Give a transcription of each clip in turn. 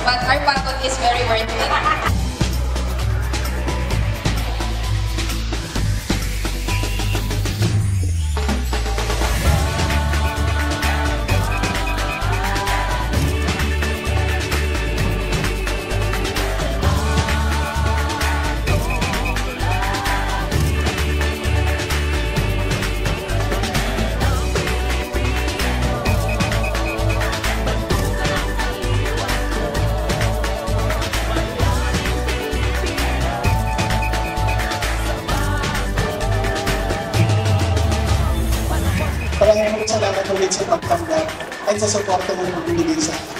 but our pagod is very worth it. Maraming salamat ulit sa pagtanggap at sa suporta mo magbibigay sa akin.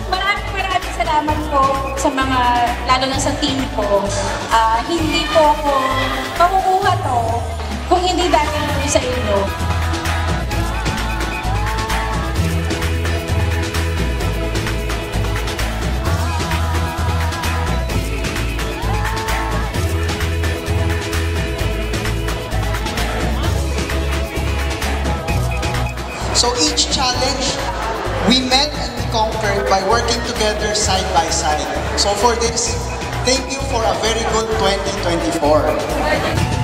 Maraming salamat po sa mga, lalo na sa team ko. Hindi po ako makukuha to kung hindi dahil po sa inyo. So each challenge, we met and we conquered by working together side by side. So for this, thank you for a very good 2024.